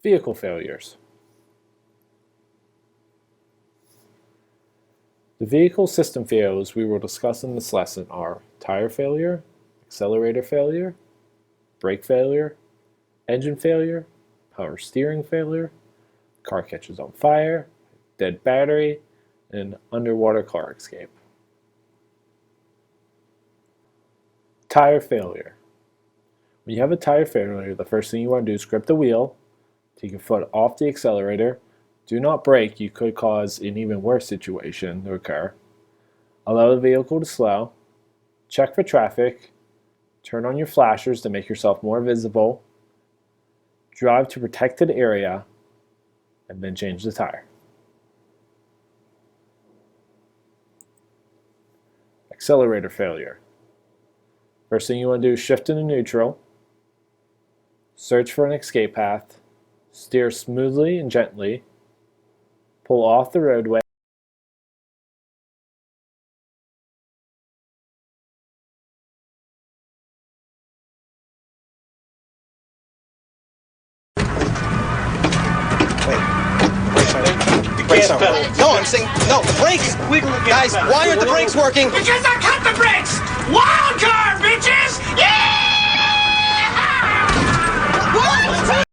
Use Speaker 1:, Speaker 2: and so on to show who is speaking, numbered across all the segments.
Speaker 1: Vehicle failures. The vehicle system failures we will discuss in this lesson are tire failure, accelerator failure, brake failure, engine failure, power steering failure, car catches on fire, dead battery, and underwater car escape. Tire failure. When you have a tire failure, the first thing you want to do is grip the wheel, take your foot off the accelerator, do not brake, you could cause an even worse situation to occur. Allow the vehicle to slow, check for traffic, turn on your flashers to make yourself more visible, drive to protected area, and then change the tire. Accelerator failure. First thing you want to do is shift into neutral, search for an escape path, steer smoothly and gently, pull off the roadway,
Speaker 2: Brakes aren't working. No, I'm saying, no, the brakes! Guys, why aren't the brakes working?
Speaker 3: Because I cut the brakes! Wild card, bitches! Yeah!
Speaker 2: What?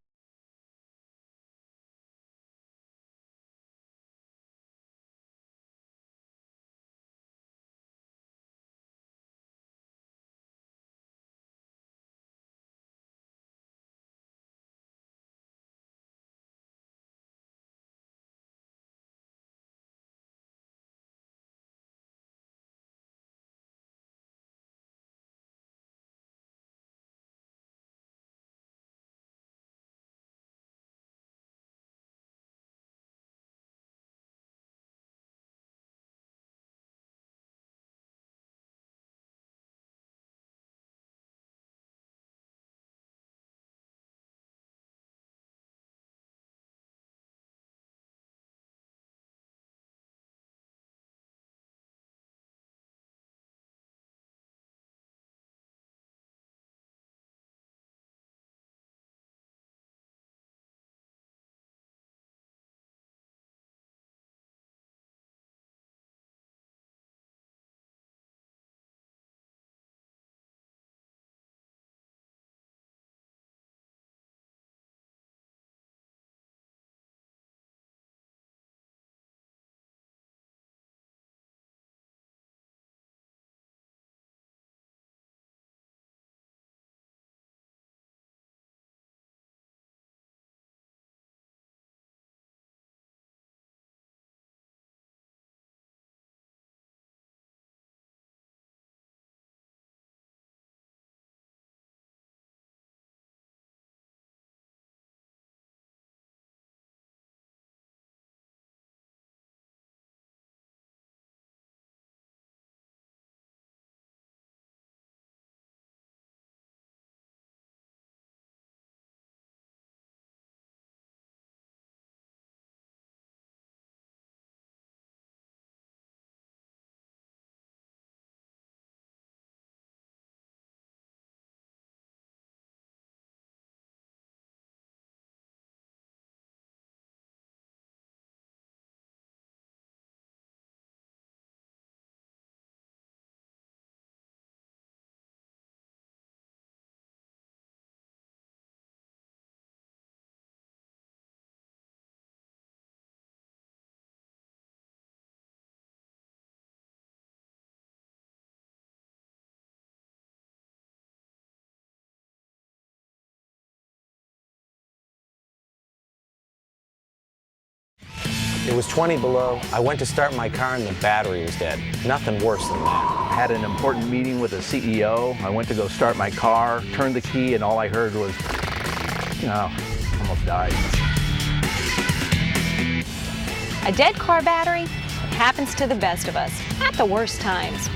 Speaker 4: It was 20 below. I went to start my car and the battery was dead. Nothing worse than that.
Speaker 5: Had an important meeting with the CEO. I went to go start my car, turned the key, and all I heard was, almost died.
Speaker 6: A dead car battery? It happens to the best of us, at the worst times.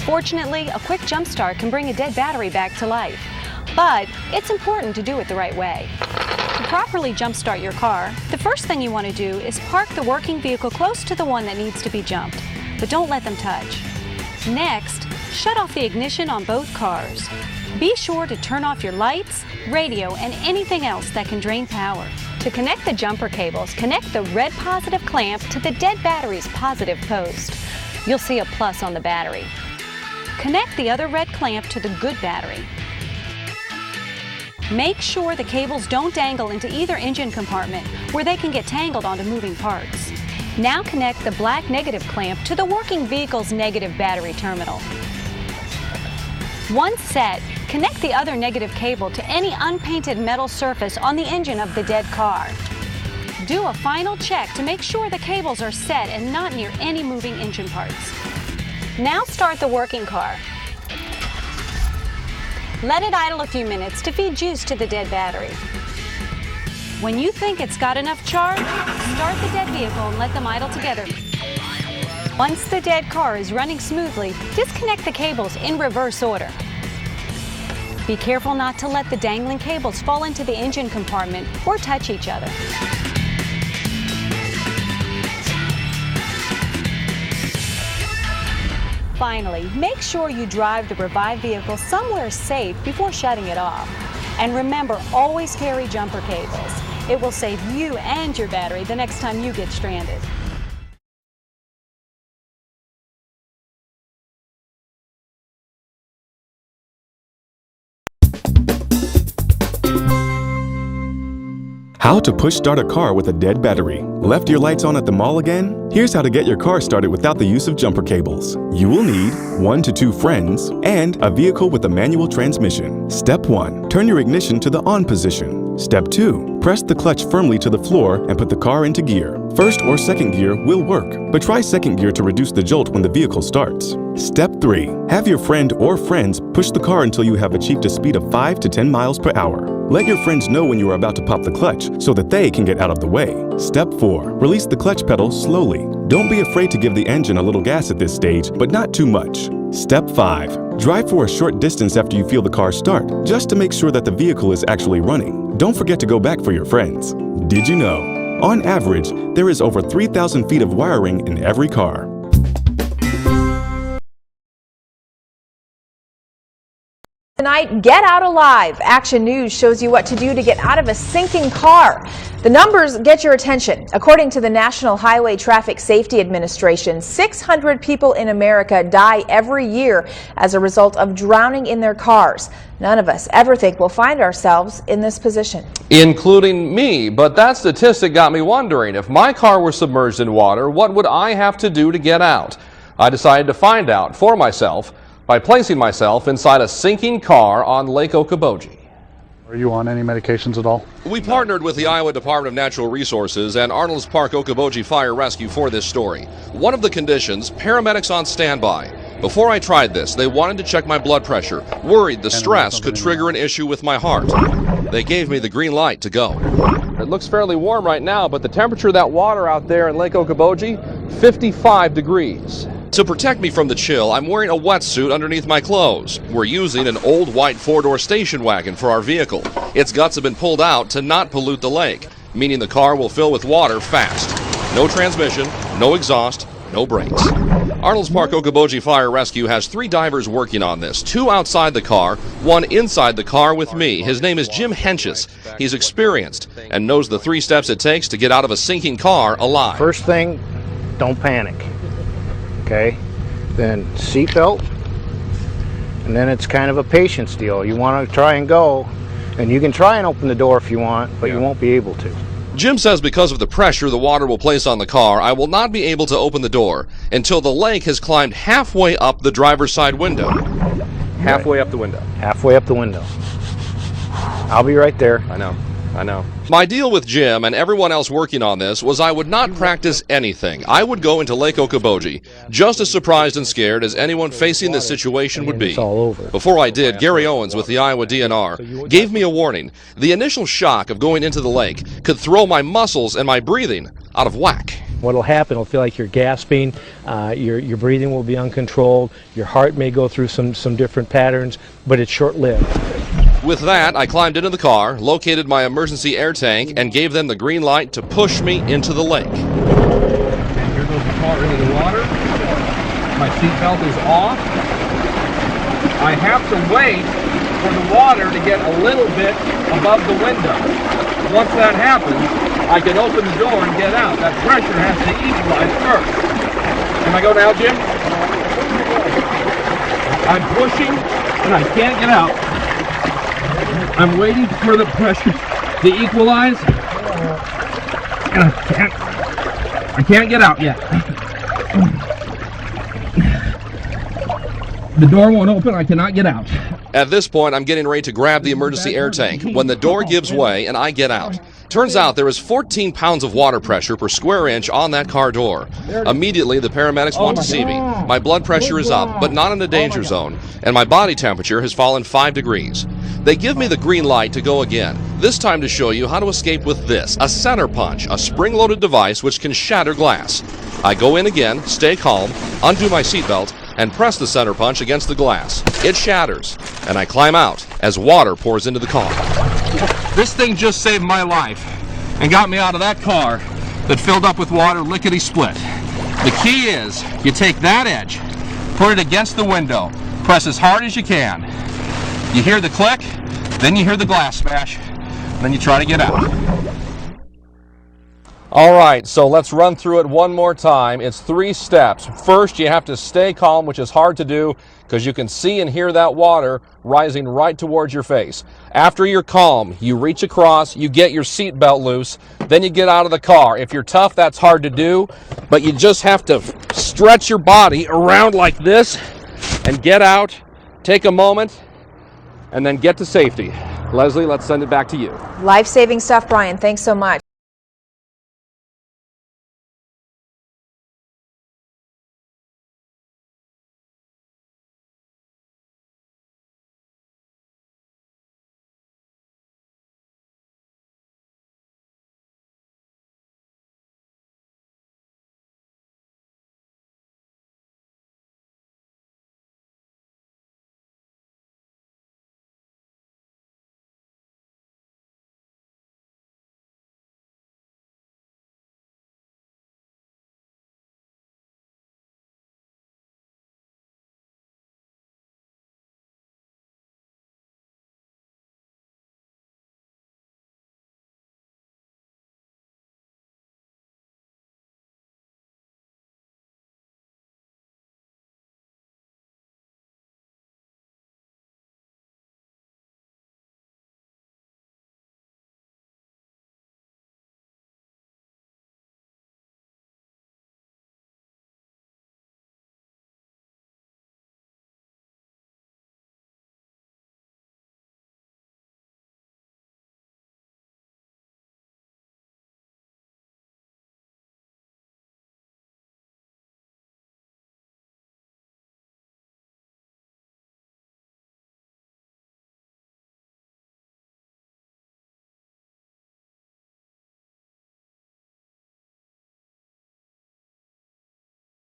Speaker 6: Fortunately, a quick jump start can bring a dead battery back to life. But it's important to do it the right way. To properly jumpstart your car, the first thing you want to do is park the working vehicle close to the one that needs to be jumped, but don't let them touch. Next, shut off the ignition on both cars. Be sure to turn off your lights, radio, and anything else that can drain power. To connect the jumper cables, connect the red positive clamp to the dead battery's positive post. You'll see a plus on the battery. Connect the other red clamp to the good battery. Make sure the cables don't dangle into either engine compartment where they can get tangled onto moving parts. Now connect the black negative clamp to the working vehicle's negative battery terminal. Once set, connect the other negative cable to any unpainted metal surface on the engine of the dead car. Do a final check to make sure the cables are set and not near any moving engine parts. Now start the working car. Let it idle a few minutes to feed juice to the dead battery. When you think it's got enough charge, start the dead vehicle and let them idle together. Once the dead car is running smoothly, disconnect the cables in reverse order. Be careful not to let the dangling cables fall into the engine compartment or touch each other. Finally, make sure you drive the revived vehicle somewhere safe before shutting it off. And remember, always carry jumper cables. It will save you and your battery the next time you get stranded.
Speaker 7: How to push start a car with a dead battery. Left your lights on at the mall again? Here's how to get your car started without the use of jumper cables. You will need 1 to 2 friends and a vehicle with a manual transmission. Step 1. Turn your ignition to the on position. Step 2. Press the clutch firmly to the floor and put the car into gear. First or second gear will work, but try second gear to reduce the jolt when the vehicle starts. Step 3. Have your friend or friends push the car until you have achieved a speed of 5 to 10 miles per hour. Let your friends know when you are about to pop the clutch so that they can get out of the way. Step 4. Release the clutch pedal slowly. Don't be afraid to give the engine a little gas at this stage, but not too much. Step 5. Drive for a short distance after you feel the car start, just to make sure that the vehicle is actually running. Don't forget to go back for your friends. Did you know? On average, there is over 3,000 feet of wiring in every car.
Speaker 8: Tonight, Get Out Alive. Action News shows you what to do to get out of a sinking car. The numbers get your attention. According to the National Highway Traffic Safety Administration, 600 people in America die every year as a result of drowning in their cars. None of us ever think we'll find ourselves in this position.
Speaker 9: Including me, but that statistic got me wondering, if my car were submerged in water, what would I have to do to get out? I decided to find out for myself by placing myself inside a sinking car on Lake Okoboji.
Speaker 10: Are you on any medications at all?
Speaker 9: We partnered with the Iowa Department of Natural Resources and Arnold's Park Okoboji Fire Rescue for this story. One of the conditions, paramedics on standby. Before I tried this, they wanted to check my blood pressure, worried the stress could trigger an issue with my heart. They gave me the green light to go. It looks fairly warm right now, but the temperature of that water out there in Lake Okoboji, 55 degrees. To protect me from the chill, I'm wearing a wetsuit underneath my clothes. We're using an old white 4-door station wagon for our vehicle. Its guts have been pulled out to not pollute the lake, meaning the car will fill with water fast. No transmission, no exhaust, no brakes. Arnold's Park Okoboji Fire Rescue has 3 divers working on this, 2 outside the car, 1 inside the car with me. His name is Jim Henches. He's experienced and knows the 3 steps it takes to get out of a sinking car alive.
Speaker 11: First thing, don't panic. Okay, then seatbelt, and then it's kind of a patience deal. You want to try and go, and you can try and open the door if you want, but you won't be able to.
Speaker 9: Jim says because of the pressure the water will place on the car, I will not be able to open the door until the lake has climbed halfway up the driver's side window. Halfway up the window.
Speaker 11: Halfway up the window. I'll be right there.
Speaker 9: I know. My deal with Jim and everyone else working on this was I would not practice anything. I would go into Lake Okoboji just as surprised and scared as anyone facing this situation would be. Before I did, Gary Owens with the Iowa DNR gave me a warning. The initial shock of going into the lake could throw my muscles and my breathing out of whack.
Speaker 12: What'll happen, it'll feel like you're gasping, your breathing will be uncontrolled, your heart may go through some different patterns, but it's short-lived.
Speaker 9: With that, I climbed into the car, located my emergency air tank, and gave them the green light to push me into the lake.
Speaker 10: And here goes the car into the water. My seatbelt is off. I have to wait
Speaker 13: for the water to get a little bit above the window. Once that happens, I can open the door and get out. That pressure has to equalize first. Can I go now, Jim? I'm pushing and I can't get out. I'm waiting for the pressure to equalize, and I can't get out yet. The door won't open, I cannot get out.
Speaker 9: At this point, I'm getting ready to grab the emergency air tank when the door gives way and I get out. Turns out there is 14 pounds of water pressure per square inch on that car door. Immediately, the paramedics want to see me. My blood pressure is up, but not in the danger zone, and my body temperature has fallen 5 degrees. They give me the green light to go again, this time to show you how to escape with this, a center punch, a spring-loaded device which can shatter glass. I go in again, stay calm, undo my seatbelt, and press the center punch against the glass. It shatters, and I climb out as water pours into the car.
Speaker 13: This thing just saved my life and got me out of that car that filled up with water lickety-split. The key is you take that edge, put it against the window, press as hard as you can. You hear the click, then you hear the glass smash, and then you try to get out.
Speaker 9: All right, so let's run through it one more time. It's 3 steps. First, you have to stay calm, which is hard to do because you can see and hear that water rising right towards your face. After you're calm, you reach across, you get your seatbelt loose, then you get out of the car. If you're tough, that's hard to do, but you just have to stretch your body around like this and get out, take a moment, and then get to safety. Leslie, let's send it back to you.
Speaker 8: Life-saving stuff, Brian. Thanks so much.